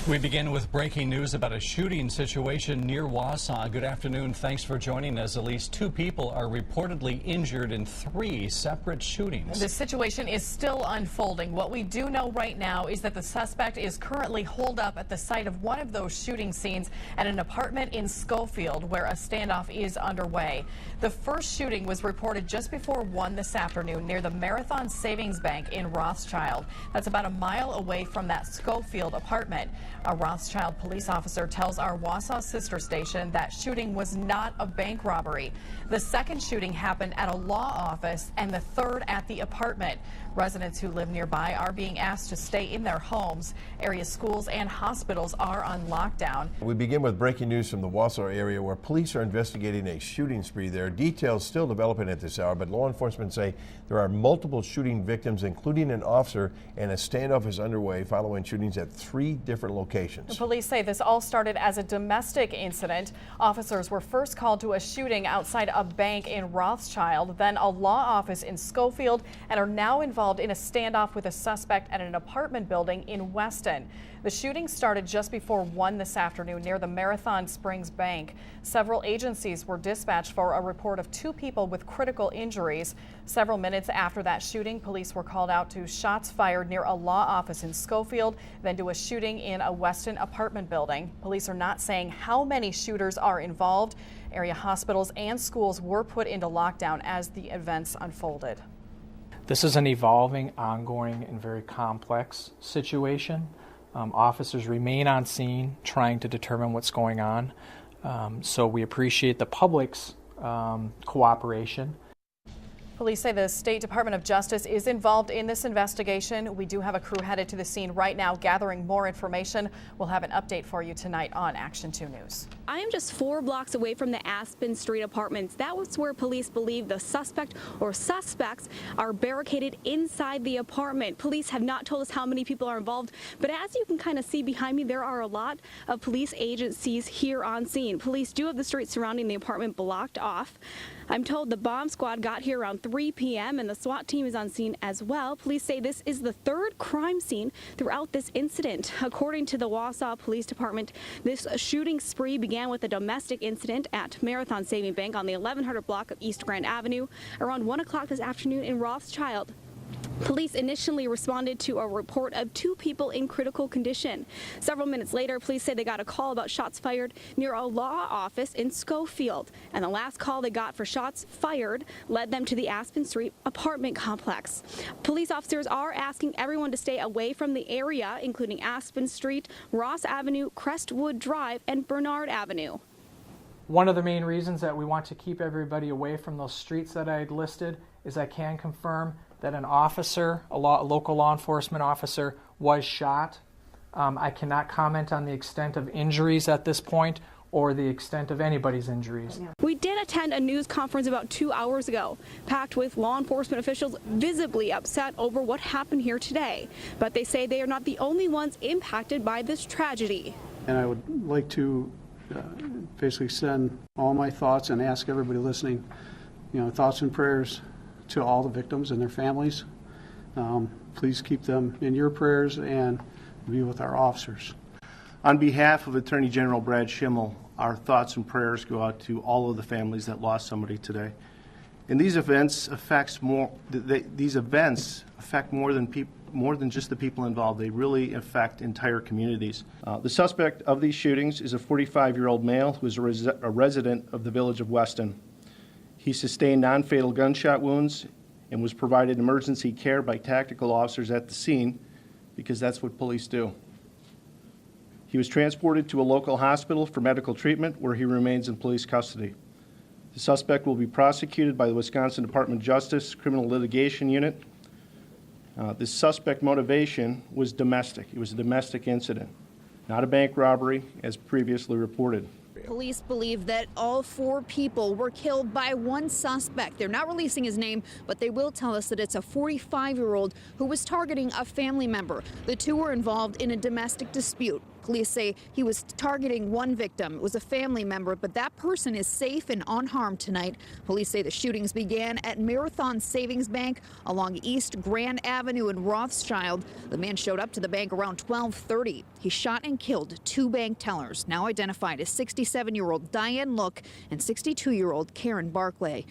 We begin with breaking news about a shooting situation near Wausau. Good afternoon. Thanks for joining us. At least 2 people are reportedly injured in 3 separate shootings. The situation is still unfolding. What we do know right now is that the suspect is currently holed up at the site of one of those shooting scenes at an apartment in Schofield, where a standoff is underway. The first shooting was reported just before 1 this afternoon near the Marathon Savings Bank in Rothschild. That's about a mile away from that Schofield apartment. A Rothschild police officer tells our Wausau sister station that shooting was not a bank robbery. The second shooting happened at a law office and the third at the apartment. Residents who live nearby are being asked to stay in their homes. Area schools and hospitals are on lockdown. We begin with breaking news from the Wausau area, where police are investigating a shooting spree there. Details still developing at this hour, but law enforcement say there are multiple shooting victims, including an officer, and a standoff is underway following shootings at 3 different locations. The police say this all started as a domestic incident. Officers were first called to a shooting outside a bank in Rothschild, then a law office in Schofield, and are now involved in a standoff with a suspect at an apartment building in Weston. The shooting started just before 1 this afternoon near the Marathon Springs Bank. Several agencies were dispatched for a report of 2 people with critical injuries. Several minutes after that shooting, police were called out to shots fired near a law office in Schofield, then to a shooting in a Weston apartment building. Police are not saying how many shooters are involved. Area hospitals and schools were put into lockdown as the events unfolded. This is an evolving, ongoing, and very complex situation. Officers remain on scene trying to determine what's going on. So we appreciate the public's cooperation. Police say the State Department of Justice is involved in this investigation. We do have a crew headed to the scene right now gathering more information. We'll have an update for you tonight on Action 2 News. I am just 4 blocks away from the Aspen Street apartments. That was where police believe the suspect or suspects are barricaded inside the apartment. Police have not told us how many people are involved, but as you can kind of see behind me, there are a lot of police agencies here on scene. Police do have the streets surrounding the apartment blocked off. I'm told the bomb squad got here around 3 p.m. and the SWAT team is on scene as well. Police say this is the 3rd crime scene throughout this incident. According to the Wausau Police Department, this shooting spree began with a domestic incident at Marathon Savings Bank on the 1100 block of East Grand Avenue around 1 o'clock this afternoon in Rothschild. Police initially responded to a report of 2 people in critical condition. Several minutes later, police say they got a call about shots fired near a law office in Schofield. And the last call they got for shots fired led them to the Aspen Street apartment complex. Police officers are asking everyone to stay away from the area, including Aspen Street, Ross Avenue, Crestwood Drive, and Bernard Avenue. One of the main reasons that we want to keep everybody away from those streets that I had listed is I can confirm that an officer, a local law enforcement officer, was shot. I cannot comment on the extent of injuries at this point or the extent of anybody's injuries. We did attend a news conference about 2 hours ago, packed with law enforcement officials visibly upset over what happened here today. But they say they are not the only ones impacted by this tragedy. And I would like to basically send all my thoughts and ask everybody listening, thoughts and prayers to all the victims and their families. Please keep them in your prayers and be with our officers. On behalf of Attorney General Brad Schimmel, our thoughts and prayers go out to all of the families that lost somebody today. And these events affect more than just the people involved. They really affect entire communities. The suspect of these shootings is a 45-year-old male who is a resident of the village of Weston. He sustained non-fatal gunshot wounds and was provided emergency care by tactical officers at the scene, because that's what police do. He was transported to a local hospital for medical treatment, where he remains in police custody. The suspect will be prosecuted by the Wisconsin Department of Justice Criminal Litigation Unit. The suspect motivation was domestic. It was a domestic incident, not a bank robbery, as previously reported. Police believe that all 4 people were killed by one suspect. They're not releasing his name, but they will tell us that it's a 45-year-old who was targeting a family member. The 2 were involved in a domestic dispute. Police say he was targeting one victim. It was a family member, but that person is safe and unharmed tonight. Police say the shootings began at Marathon Savings Bank along East Grand Avenue in Rothschild. The man showed up to the bank around 12:30. He shot and killed two bank tellers, now identified as 67-year-old Diane Look and 62-year-old Karen Barclay.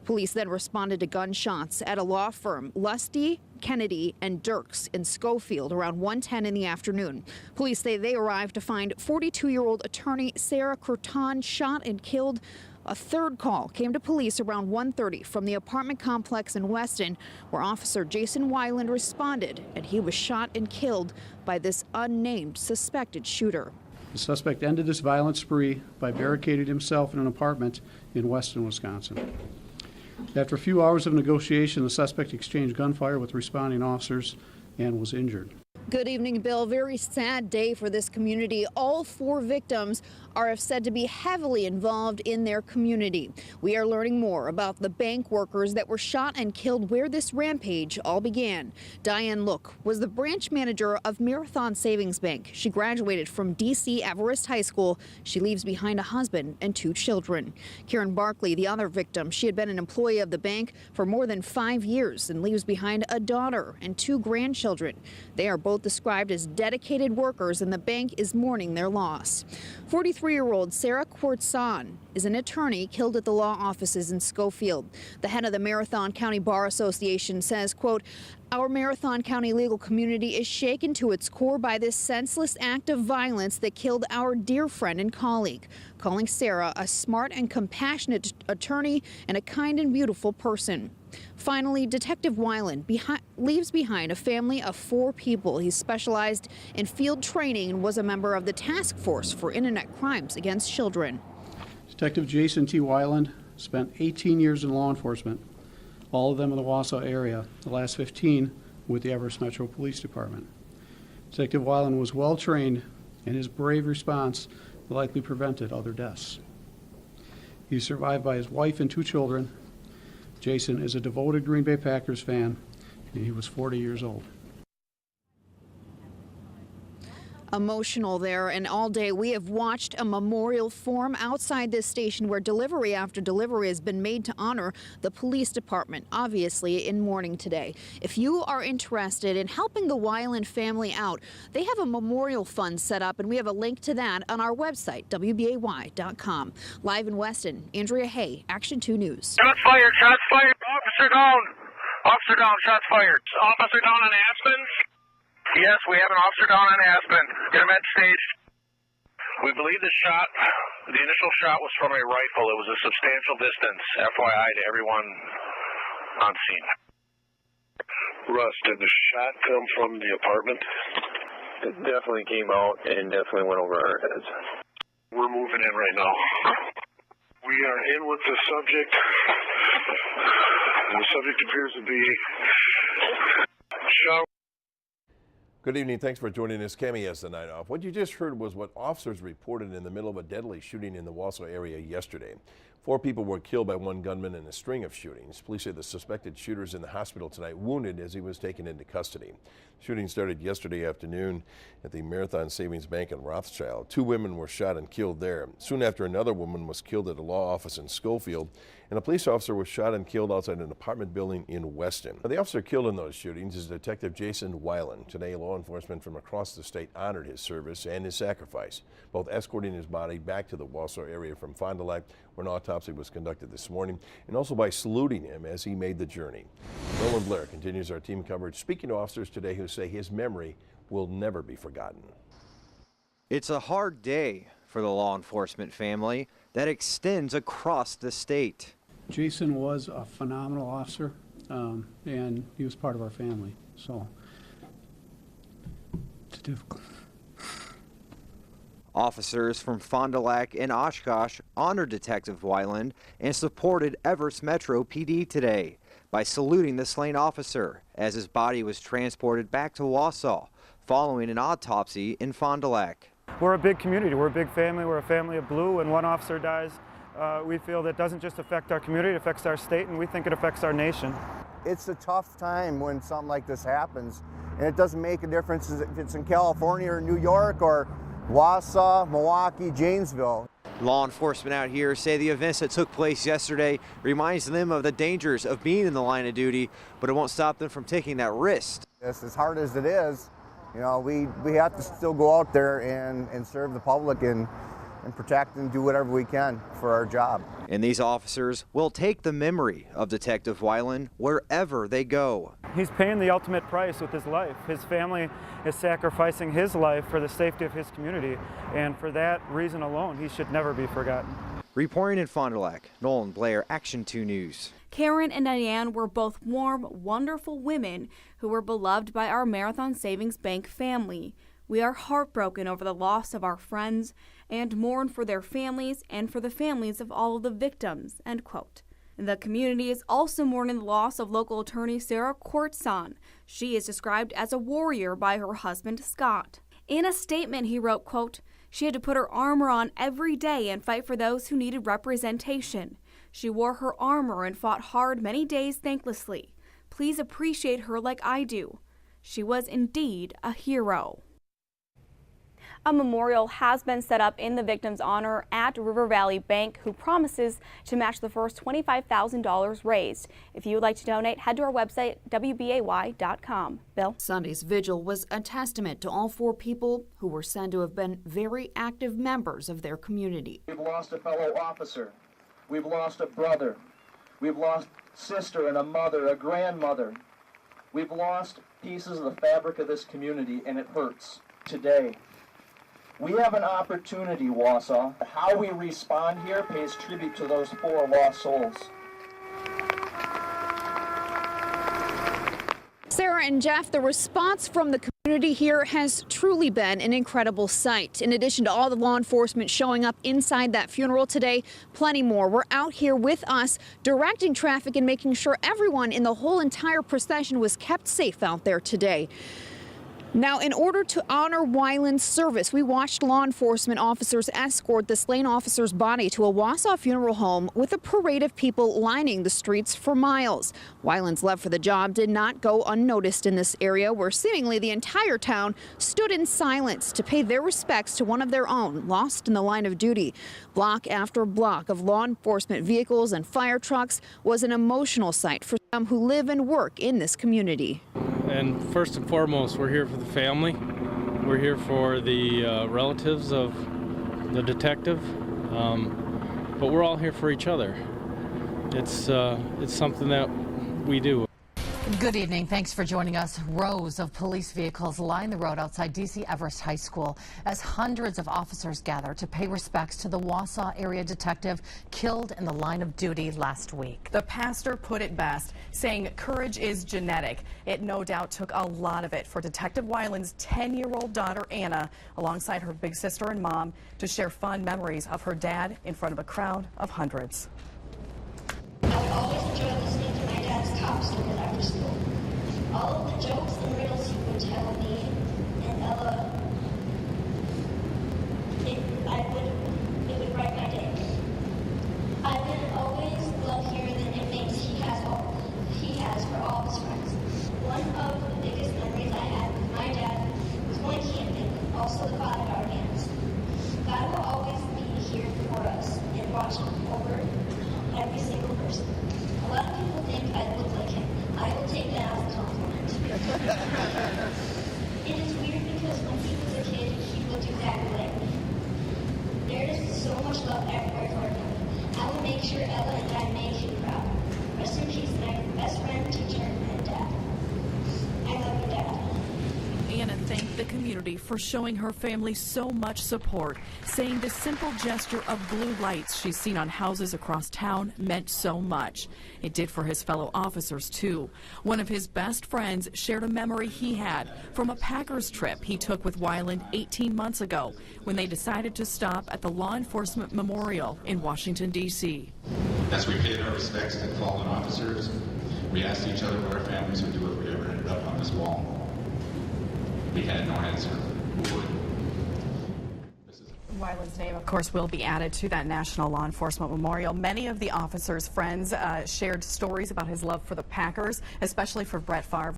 Police then responded to gunshots at a law firm, Lusty, Kennedy, and Dirks in Schofield around 1:10 in the afternoon. Police say they arrived to find 42-year-old attorney Sarah Curton shot and killed. A third call came to police around 1:30 from the apartment complex in Weston, where Officer Jason Weiland responded, and he was shot and killed by this unnamed suspected shooter. The suspect ended this violent spree by barricading himself in an apartment in Weston, Wisconsin. After a few hours of negotiation, the suspect exchanged gunfire with responding officers and was injured. Good evening, Bill. Very sad day for this community. All four victims are said to be heavily involved in their community. We are learning more about the bank workers that were shot and killed where this rampage all began. Diane Look was the branch manager of Marathon Savings Bank. She graduated from D.C. Everest High School. She leaves behind a husband and two children. Karen Barclay, the other victim, she had been an employee of the bank for more than 5 years and leaves behind a daughter and two grandchildren. They are both described as dedicated workers, and the bank is mourning their loss. 43-year-old Sarah Quartzon is an attorney killed at the law offices in Schofield. The head of the Marathon County Bar Association says, quote, "Our Marathon County legal community is shaken to its core by this senseless act of violence that killed our dear friend and colleague," calling Sarah a smart and compassionate attorney and a kind and beautiful person. Finally, Detective Weiland leaves behind a family of 4 people. He specialized in field training and was a member of the task force for internet crimes against children. Detective Jason T. Weiland spent 18 years in law enforcement, all of them in the Wausau area, the last 15 with the Everest Metro Police Department. Detective Weiland was well trained, and his brave response likely prevented other deaths. He's survived by his wife and 2 children. Jason is a devoted Green Bay Packers fan, and he was 40 years old. Emotional there, and all day we have watched a memorial form outside this station where delivery after delivery has been made to honor the police department, obviously in mourning today. If you are interested in helping the Weiland family out, they have a memorial fund set up, and we have a link to that on our website, WBAY.com. Live in Weston, Andrea Hay, Action 2 News. Shots fired, officer down, shots fired. Officer down on Aspen. Yes, we have an officer down on Aspen. Get him at stage. We believe the initial shot was from a rifle. It was a substantial distance, FYI, to everyone on scene. Russ, did the shot come from the apartment? It definitely came out and definitely went over our heads. We're moving in right now. We are in with the subject. The subject appears to be shot. Good evening. Thanks for joining us. Cami has the night off. What you just heard was what officers reported in the middle of a deadly shooting in the Wausau area yesterday. 4 people were killed by one gunman in a string of shootings. Police say the suspected shooter is in the hospital tonight, wounded as he was taken into custody. Shooting started yesterday afternoon at the Marathon Savings Bank in Rothschild. 2 women were shot and killed there. Soon after, another woman was killed at a law office in Schofield, and a police officer was shot and killed outside an apartment building in Weston. The officer killed in those shootings is Detective Jason Weiland. Today, law enforcement from across the state honored his service and his sacrifice, both escorting his body back to the Wausau area from Fond du Lac, where an autopsy was conducted this morning, and also by saluting him as he made the journey. Roland Blair continues our team coverage, speaking to officers today who say his memory will never be forgotten. It's a hard day for the law enforcement family that extends across the state. Jason was a phenomenal officer, and he was part of our family, so it's difficult. Officers from Fond du Lac and Oshkosh honored Detective Weiland and supported Everest Metro PD today by saluting the slain officer as his body was transported back to Wausau following an autopsy in Fond du Lac. We're a big community, we're a big family, we're a family of blue. When one officer dies, we feel that doesn't just affect our community, it affects our state, and we think it affects our nation. It's a tough time when something like this happens, and it doesn't make a difference if it's in California or New York or Wausau, Milwaukee, Janesville. Law enforcement out here say the events that took place yesterday reminds them of the dangers of being in the line of duty, but it won't stop them from taking that risk. Yes, as hard as it is, you know, we have to still go out there and serve the public and protect and do whatever we can for our job. And these officers will take the memory of Detective Weiland wherever they go. He's paying the ultimate price with his life. His family is sacrificing his life for the safety of his community, and for that reason alone, he should never be forgotten. Reporting in Fond du Lac, Nolan Blair, Action 2 News. Karen and Diane were both warm, wonderful women who were beloved by our Marathon Savings Bank family. We are heartbroken over the loss of our friends and mourn for their families and for the families of all of the victims, end quote. The community is also mourning the loss of local attorney Sarah Quartzon. She is described as a warrior by her husband, Scott. In a statement, he wrote, quote, "She had to put her armor on every day and fight for those who needed representation. She wore her armor and fought hard many days thanklessly. Please appreciate her like I do. She was indeed a hero." A memorial has been set up in the victim's honor at River Valley Bank, who promises to match the first $25,000 raised. If you would like to donate, head to our website, WBAY.com. Bill? Sunday's vigil was a testament to all four people who were said to have been very active members of their community. We've lost a fellow officer. We've lost a brother. We've lost a sister and a mother, a grandmother. We've lost pieces of the fabric of this community, and it hurts today. We have an opportunity, Wausau. How we respond here pays tribute to those four lost souls. Sarah and Jeff, the response from the community here has truly been an incredible sight. In addition to all the law enforcement showing up inside that funeral today, plenty more were out here with us, directing traffic and making sure everyone in the whole entire procession was kept safe out there today. Now, in order to honor Weiland's service, we watched law enforcement officers escort the slain officer's body to a Wausau funeral home with a parade of people lining the streets for miles. Weiland's love for the job did not go unnoticed in this area, where seemingly the entire town stood in silence to pay their respects to one of their own lost in the line of duty. Block after block of law enforcement vehicles and fire trucks was an emotional sight for some who live and work in this community. And first and foremost, we're here for the family. We're here for the relatives of the detective, but we're all here for each other. It's something that we do. Good evening. Thanks for joining us. Rows of police vehicles line the road outside D.C. Everest High School as hundreds of officers gather to pay respects to the Wausau area detective killed in the line of duty last week. The pastor put it best, saying courage is genetic. It no doubt took a lot of it for Detective Weiland's 10-year-old daughter, Anna, alongside her big sister and mom, to share fond memories of her dad in front of a crowd of hundreds. I would always enjoy listening to my dad's cop stories after school. All of the jokes and riddles he would tell me and Ella, it would brighten my day. I would always love hearing the nicknames he has for all his friends. One of the biggest memories I had with my dad was when he had been also the father of our hands. God will always be here for us and watching over every single person. A lot of people think I look like him. I will take that as a compliment. It is weird because when he was a kid, he looked exactly like me. There is so much love everywhere for him. I will make sure Ella and I make him proud. Rest in peace, my best friend, teacher, and dad. I love you, Dad. Anna thanked the community for showing her family so much support, saying the simple gesture of blue lights she's seen on houses across town meant so much. It did for his fellow officers, too. One of his best friends shared a memory he had from a Packers trip he took with Weiland 18 months ago when they decided to stop at the Law Enforcement Memorial in Washington, D.C. As we paid our respects to fallen officers, we asked each other what our families would do if we ever ended up on this wall. We had no answer. Who would? Weiland's name, of course, will be added to that National Law Enforcement Memorial. Many of the officers' friends shared stories about his love for the Packers, especially for Brett Favre.